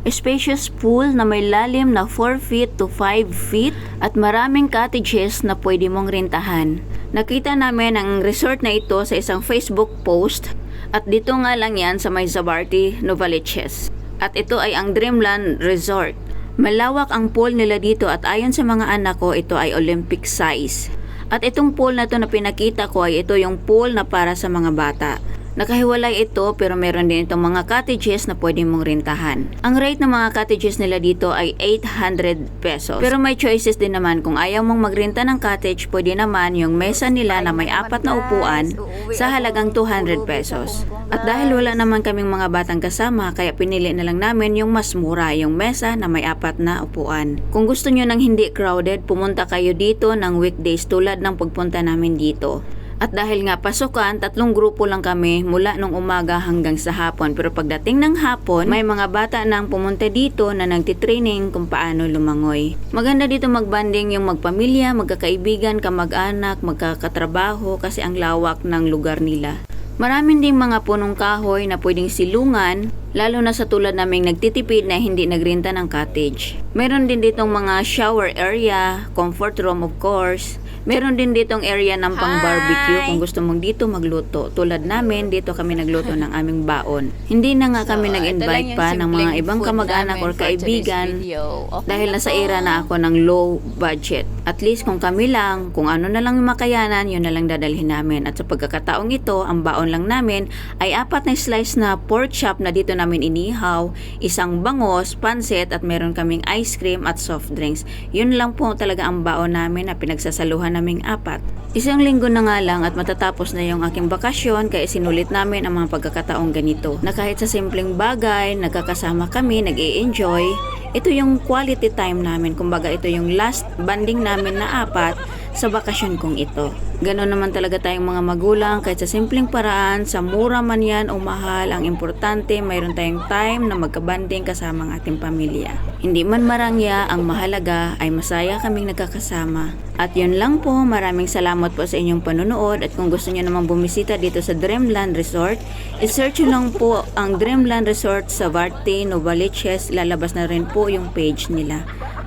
Spacious pool na may lalim na 4 feet to 5 feet at maraming cottages na pwede mong rentahan. Nakita namin ang resort na ito sa isang Facebook post at dito nga lang yan sa may Zabarty, Novaliches. At ito ay ang Dreamland Resort. Malawak ang pool nila dito at ayon sa mga anak ko, ito ay Olympic size. At itong pool na to na pinakita ko ay ito yung pool na para sa mga bata. Nakahiwalay ito pero meron din itong mga cottages na pwede mong rentahan. Ang rate ng mga cottages nila dito ay 800 pesos. Pero may choices din naman. Kung ayaw mong magrenta ng cottage, pwede naman yung mesa nila na may 4 na upuan sa halagang 200 pesos. At dahil wala naman kaming mga batang kasama, kaya pinili na lang namin yung mas mura, yung mesa na may 4 na upuan. Kung gusto nyo ng hindi crowded, pumunta kayo dito ng weekdays tulad ng pagpunta namin dito. At dahil nga pasukan, 3 grupo lang kami mula nung umaga hanggang sa hapon. Pero pagdating ng hapon, may mga bata nang pumunta dito na nagtitraining kung paano lumangoy. Maganda dito magbanding yung magpamilya, magkakaibigan, kamag-anak, magkakatrabaho kasi ang lawak ng lugar nila. Maraming ding mga punong kahoy na pwedeng silungan, lalo na sa tulad naming nagtitipid na hindi nagrenta ng cottage. Meron din ditong mga shower area, comfort room of course. Meron din ditong area ng pang-barbecue kung gusto mong dito magluto. Tulad namin, dito kami nagluto ng aming baon. Hindi na nga kami nag-invite pa ng mga ibang kamag-anak or kaibigan dahil nasa era na ako ng low budget. At least kung kami lang, kung ano na lang yung makayanan, yun na lang dadalhin namin. At sa pagkakataong ito, ang baon lang namin ay 4 na slice na pork chop na dito namin inihaw, isang bangos, pansit at meron kaming ice cream at soft drinks. Yun lang po talaga ang baon namin na pinagsasaluhan naming 4. Isang linggo na nga lang at matatapos na yung aking bakasyon kaya sinulit namin ang mga pagkakataong ganito. Na kahit sa simpleng bagay, nagkakasama kami, nag-i-enjoy. Ito yung quality time namin. Kumbaga ito yung last banding namin na 4 sa bakasyon kong ito. Ganon naman talaga tayong mga magulang kahit sa simpleng paraan, sa mura man yan o mahal, ang importante mayroon tayong time na magkabanding kasama ang ating pamilya. Hindi man marangya, ang mahalaga ay masaya kaming nagkakasama. At yun lang po, maraming salamat po sa inyong panonood at kung gusto niyo namang bumisita dito sa Dreamland Resort, i-search nyo lang po ang Dreamland Resort sa Zabarty, Novaliches, lalabas na rin po yung page nila.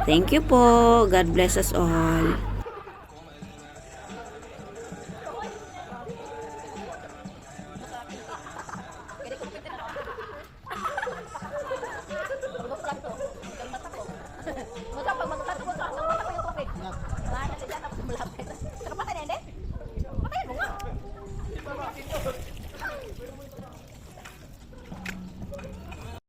Thank you po. God bless us all.